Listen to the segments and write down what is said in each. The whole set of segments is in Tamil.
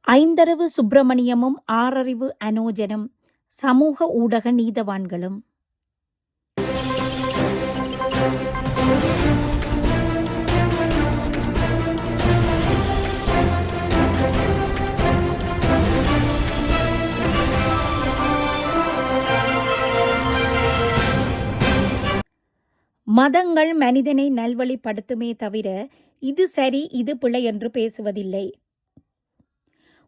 ஐந்தரவு சுப்பிரமணியமும் ஆறறிவு அனோஜனும் சமூக ஊடக நீதவான்களும். மதங்கள் மனிதனை நல்வழிப்படுத்துமே தவிர இது சரி இது பிழை என்று பேசுவதில்லை.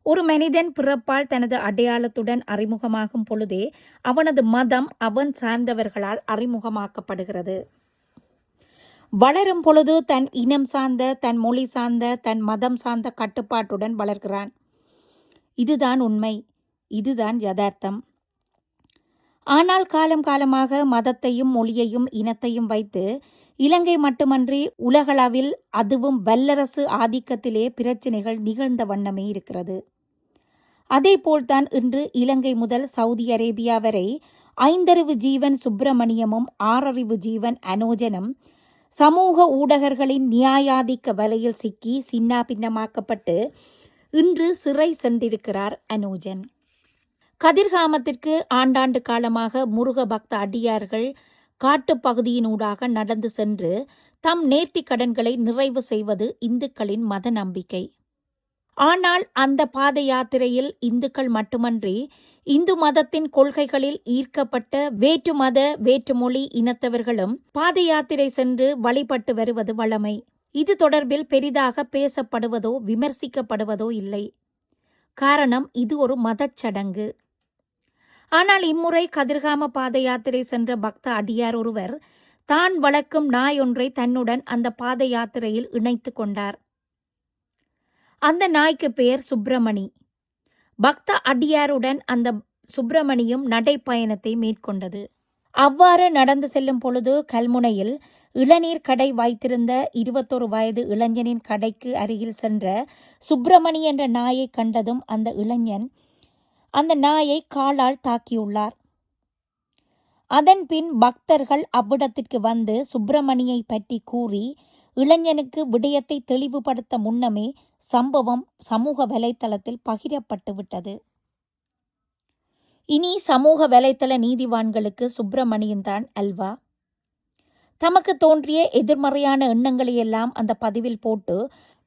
ஒரு மனிதன் பிறப்பால் தனது அடையாளத்துடன் அறிமுகமாகும் பொழுதே அவனது மதம் அவன் சார்ந்தவர்களால் அறிமுகமாக்கப்படுகிறது. வளரும் பொழுது தன் இனம் சார்ந்த, தன் மொழி சார்ந்த, தன் மதம் சார்ந்த கட்டுப்பாட்டுடன் வளர்கிறான். இதுதான் உண்மை, இதுதான் யதார்த்தம். ஆனால் காலம் காலமாக மதத்தையும் மொழியையும் இனத்தையும் வைத்து இலங்கை மட்டுமன்றி உலகளவில், அதுவும் வல்லரசு ஆதிக்கத்திலே பிரச்சினைகள் நிகழ்ந்த வண்ணமே இருக்கிறது. அதேபோல்தான் இன்று இலங்கை முதல் சவுதி அரேபியா வரை ஐந்தறிவு ஜீவன் சுப்பிரமணியமும் ஆறறிவு ஜீவன் அனோஜனும் சமூக ஊடகர்களின் நியாயாதிக்க வலையில் சிக்கி சின்னாபின்னமாக்கப்பட்டு இன்று சிறை சென்றிருக்கிறார் அனோஜன். கதிர்காமத்திற்கு ஆண்டாண்டு காலமாக முருக பக்த அடியார்கள் காட்டுப்பகுதியினூடாக நடந்து சென்று தம் நேர்த்தி கடன்களை நிறைவு செய்வது இந்துக்களின் மத நம்பிக்கை. ஆனால் அந்த பாத யாத்திரையில் இந்துக்கள் மட்டுமன்றி இந்து மதத்தின் கொள்கைகளில் ஈர்க்கப்பட்ட வேற்று மத வேற்றுமொழி இனத்தவர்களும் பாத யாத்திரை சென்று வழிபட்டு வருவது வழமை. இது தொடர்பில் பெரிதாக பேசப்படுவதோ விமர்சிக்கப்படுவதோ இல்லை. காரணம், இது ஒரு மதச்சடங்கு. ஆனால் இம்முறை கதிர்காம பாத யாத்திரை சென்ற பக்த அடியார் ஒருவர் தான் வளர்க்கும் நாய் ஒன்றை தன்னுடன் அந்த பாத யாத்திரையில் இணைத்து கொண்டார். அந்த நாய்க்கு பெயர் சுப்பிரமணி. பக்த அடியாருடன் அந்த சுப்பிரமணியும் நடைப்பயணத்தை மேற்கொண்டது. அவ்வாறு நடந்து செல்லும் பொழுது கல்முனையில் இளநீர் கடை வைத்திருந்த 21 வயது இளைஞனின் கடைக்கு அருகில் சென்ற சுப்பிரமணி என்ற நாயை கண்டதும் அந்த இளைஞன் அந்த நாயை காலால் தாக்கியுள்ளார். அதன் பின் பக்தர்கள் அவ்விடத்திற்கு வந்து சுப்பிரமணியை பற்றி கூறி இளைஞனுக்கு விடயத்தை தெளிவுபடுத்த முன்னமே சம்பவம் சமூக வலைத்தளத்தில் பகிரப்பட்டு விட்டது. இனி சமூக வலைத்தள நீதிவான்களுக்கு சுப்பிரமணியன் தான் அல்வா. தமக்கு தோன்றிய எதிர்மறையான எண்ணங்களையெல்லாம் அந்த பதிவில் போட்டு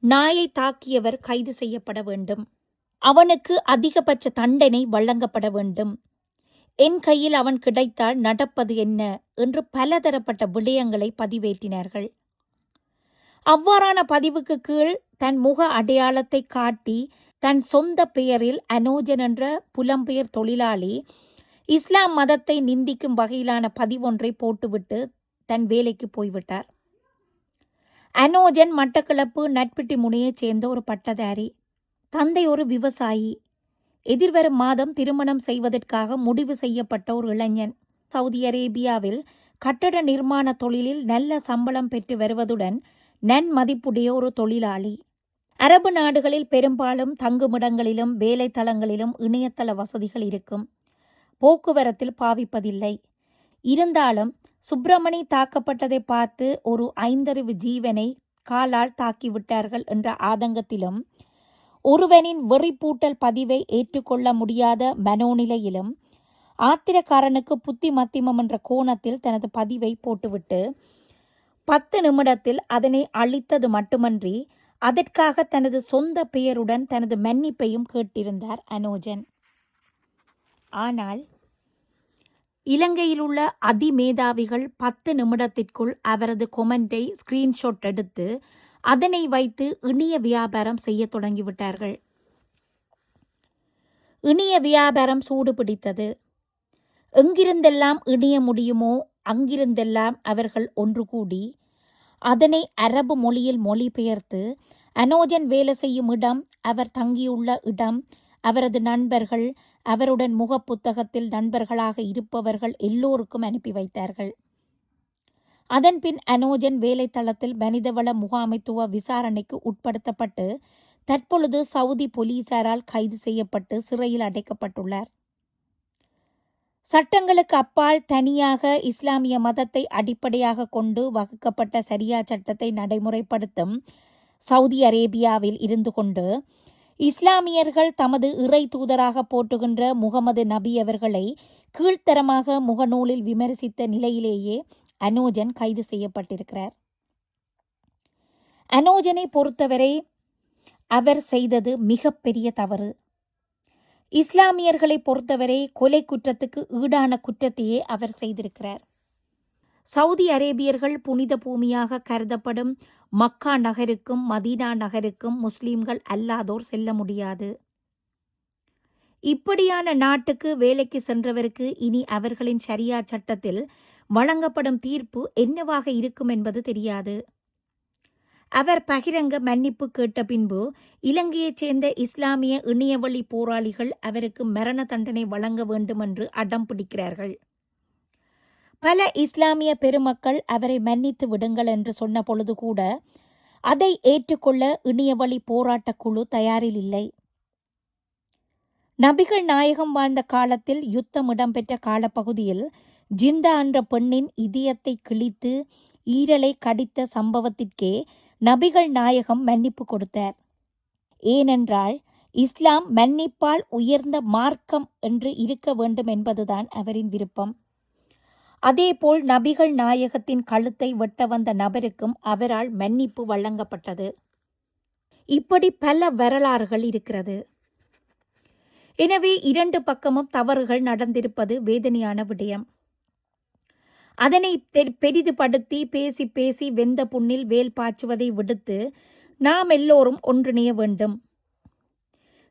நாயை தாக்கியவர் கைது செய்யப்பட வேண்டும், அவனுக்கு அதிகபட்ச தண்டனை வழங்கப்பட வேண்டும், என் கையில் அவன் கிடைத்தால் நடப்பது என்ன என்று பலதரப்பட்ட விடயங்களை பதிவேற்றினார்கள். அவ்வாறான பதிவுக்கு கீழ் தன் முக அடையாளத்தை காட்டி தன் சொந்த பெயரில் அனோஜன் என்ற புலம்பெயர் தொழிலாளி இஸ்லாம் மதத்தை நிந்திக்கும் வகையிலான பதிவொன்றை போட்டுவிட்டு தன் வேலைக்கு போய்விட்டார். அனோஜன் மட்டக்களப்பு நட்பிட்டி முனையைச் சேர்ந்த ஒரு பட்டதாரி. தந்தை ஒரு விவசாயி. எதிர்வரும் மாதம் திருமணம் செய்வதற்காக முடிவு செய்யப்பட்ட ஒரு இளைஞன். சவுதி அரேபியாவில் கட்டட நிர்மாண தொழிலில் நல்ல சம்பளம் பெற்று வருவதுடன் நன்மதிப்புடைய ஒரு தொழிலாளி. அரபு நாடுகளில் பெரும்பாலும் தங்குமிடங்களிலும் வேலைத்தளங்களிலும் இணையதள வசதிகள் இருக்கும். போக்குவரத்தில் பாவிப்பதில்லை. இருந்தாலும் சுப்பிரமணி தாக்கப்பட்டதை பார்த்து ஒரு ஐந்தறிவு ஜீவனை காலால் தாக்கிவிட்டார்கள் என்ற ஆதங்கத்திலும் ஒருவனின் வெறிப்பூட்டல் பதிவை ஏற்றுக்கொள்ள முடியாத மனோநிலையிலும் ஆத்திரக்காரனுக்கு புத்தி மத்திமம் என்ற கோணத்தில் தனது பதிவை போட்டுவிட்டு 10 நிமிடத்தில் அதனை அழித்தது மட்டுமன்றி அதற்காக தனது சொந்த பெயருடன் தனது மன்னிப்பையும் கேட்டிருந்தார் அனோஜன். ஆனால் இலங்கையில் உள்ள அதிமேதாவிகள் 10 நிமிடத்திற்குள் அவரது கொமெண்டை ஸ்கிரீன்ஷாட் எடுத்து அதனை வைத்து இணைய வியாபாரம் செய்ய தொடங்கிவிட்டார்கள். இணைய வியாபாரம் சூடு பிடித்தது. எங்கிருந்தெல்லாம் இணைய முடியுமோ அங்கிருந்தெல்லாம் அவர்கள் ஒன்று கூடி அதனை அரபு மொழியில் மொழிபெயர்த்து அனோஜன் வேலை செய்யும் இடம், அவர் தங்கியுள்ள இடம், அவரது நண்பர்கள், அவருடன் முகப்புத்தகத்தில் நண்பர்களாக இருப்பவர்கள் எல்லோருக்கும் அனுப்பி வைத்தார்கள். அதன்பின் அனோஜன் வேலைத்தளத்தில் மனிதவள முகாமைத்துவ விசாரணைக்கு உட்படுத்தப்பட்டு தற்பொழுது சவுதி போலீசாரால் கைது செய்யப்பட்டு சிறையில் அடைக்கப்பட்டுள்ளார். சட்டங்களுக்கு அப்பால் தனியாக இஸ்லாமிய மதத்தை அடிப்படையாக கொண்டு வகுக்கப்பட்ட சரியா சட்டத்தை நடைமுறைப்படுத்தும் சவுதி அரேபியாவில் இருந்து கொண்டு இஸ்லாமியர்கள் தமது இறை தூதராக போற்றுகின்ற முகமது நபி அவர்களை கீழ்த்தரமாக முகநூலில் விமர்சித்த நிலையிலேயே அனோஜன் கைது செய்யப்பட்டிருக்கிறார். அனோஜனை பொறுத்தவரை அவர் செய்தது மிகப்பெரிய தவறு. இஸ்லாமியர்களை பொறுத்தவரை கொலை குற்றத்துக்கு ஈடான குற்றத்தையே அவர் செய்திருக்கிறார். சவுதி அரேபியர்கள் புனித பூமியாக கருதப்படும் மக்கா நகருக்கும் மதீனா நகருக்கும் முஸ்லிம்கள் அல்லாதோர் செல்ல முடியாது. இப்படியான நாட்டுக்கு வேலைக்கு சென்றவருக்கு இனி அவர்களின் ஷரியா சட்டத்தில் வழங்கப்படும் தீர்ப்பு என்னவாக இருக்கும் என்பது தெரியாது. அவர் பகிரங்க மன்னிப்பு கேட்ட பின்பு இலங்கையைச் சேர்ந்த இஸ்லாமிய இணையவழி போராளிகள் அவருக்கு மரண தண்டனை வழங்க வேண்டும் என்று அடம் பிடிக்கிறார்கள். பல இஸ்லாமிய பெருமக்கள் அவரை மன்னித்து விடுங்கள் என்று சொன்ன பொழுது கூட அதை ஏற்றுக்கொள்ள இணையவழி போராட்ட குழு தயாரில் இல்லை. நபிகள் நாயகம் வாழ்ந்த காலத்தில் யுத்தம் இடம்பெற்ற காலப்பகுதியில் ஜிந்தா என்ற பெண்ணின் இதயத்தை கிழித்து ஈரலை கடித்த சம்பவத்திற்கே நபிகள் நாயகம் மன்னிப்பு கொடுத்தார். ஏனென்றால் இஸ்லாம் மன்னிப்பால் உயர்ந்த மார்க்கம் என்று இருக்க வேண்டும் என்பதுதான் அவரின் விருப்பம். அதேபோல் நபிகள் நாயகத்தின் கழுத்தை வெட்ட வந்த நபருக்கும் அவரால் மன்னிப்பு வழங்கப்பட்டது. இப்படி பல வரலாறுகள் இருக்கிறது. எனவே இரண்டு பக்கமும் தவறுகள் நடந்திருப்பது வேதனையான விடயம். அதனை பெரிதுபடுத்தி பேசி பேசி வெந்த புண்ணில் வேல் பாய்ச்சுவதை விடுத்து நாம் எல்லோரும் ஒன்றிணைய வேண்டும்.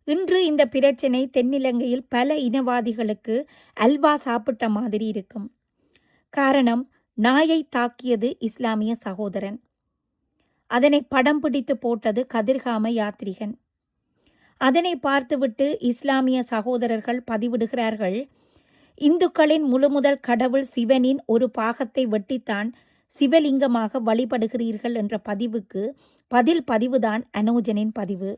இன்று இந்த பிரச்சனை தென்னிலங்கையில் பல இனவாதிகளுக்கு அல்வா சாப்பிட்ட மாதிரி இருக்கும். காரணம், நாயை தாக்கியது இஸ்லாமிய சகோதரன், அதனை படம் பிடித்து போட்டது கதிர்காம யாத்ரிகன். அதனை பார்த்துவிட்டு இஸ்லாமிய சகோதரர்கள் பதிவிடுகிறார்கள், இந்துக்களின் முழுமுதல் கடவுள் சிவனின் ஒரு பாகத்தை வெட்டித்தான் சிவலிங்கமாக வழிபடுகிறீர்கள் என்ற பதிவுக்கு பதிவுதான் அனோஜனின் பதிவு.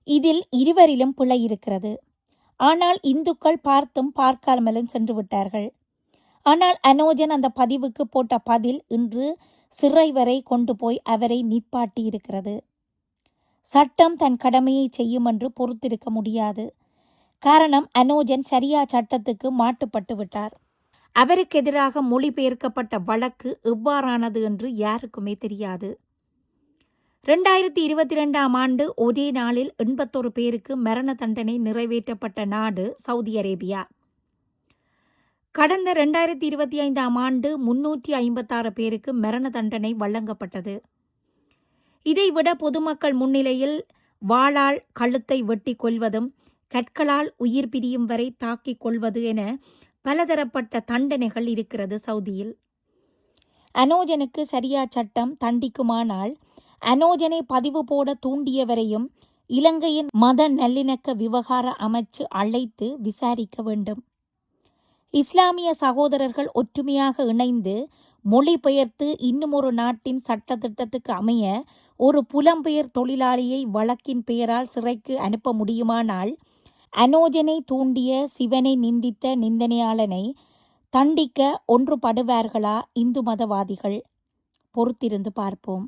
இதில் இருவரிலும் பிழை இருக்கிறது. ஆனால் இந்துக்கள் பார்த்தும் பார்க்காமலும் சென்று விட்டார்கள். ஆனால் அனோஜன் அந்த பதிவுக்கு போட்ட பதில் இன்று சிறை வரை கொண்டு போய் அவரை நிற்பாட்டி இருக்கிறது. சட்டம் தன் கடமையை செய்யும் என்று பொறுத்திருக்க முடியாது. காரணம், அனோஜன் ஷரியா சட்டத்துக்கு மாட்டுப்பட்டு விட்டார். அவருக்கு எதிராக மொழிபெயர்க்கப்பட்ட வழக்கு எவ்வாறானது என்று யாருக்குமே தெரியாது. 2022ஆம் ஆண்டு ஒரே நாளில் 81 பேருக்கு மரண தண்டனை நிறைவேற்றப்பட்ட நாடு சவுதி அரேபியா. கடந்த 2025ஆம் ஆண்டு 356 பேருக்கு மரண தண்டனை வழங்கப்பட்டது. இதைவிட பொதுமக்கள் முன்னிலையில் வாளால் கழுத்தை வெட்டி கொள்வதும் கற்களால் உயிர் பிரியும் வரை தாக்கிக் கொள்வது என பலதரப்பட்ட தண்டனைகள் இருக்கிறது சவுதியில். அனோஜனுக்கு ஷரியா சட்டம் தண்டிக்குமானால் அனோஜனை பதிவு போட தூண்டியவரையும் இலங்கையின் மத நல்லிணக்க விவகார அமைச்சு அழைத்து விசாரிக்க வேண்டும். இஸ்லாமிய சகோதரர்கள் ஒற்றுமையாக இணைந்து மொழிபெயர்த்து இன்னுமொரு நாட்டின் சட்டத்திட்டத்துக்கு அமைய ஒரு புலம்பெயர் தொழிலாளியை வழக்கின் பெயரால் சிறைக்கு அனுப்ப முடியுமானால் அனோஜனை தூண்டிய சிவனை நிந்தித்த நிந்தனையாளனை தண்டிக்க ஒன்றுபடுவார்களா இந்து மதவாதிகள்? பொறுத்திருந்து பார்ப்போம்.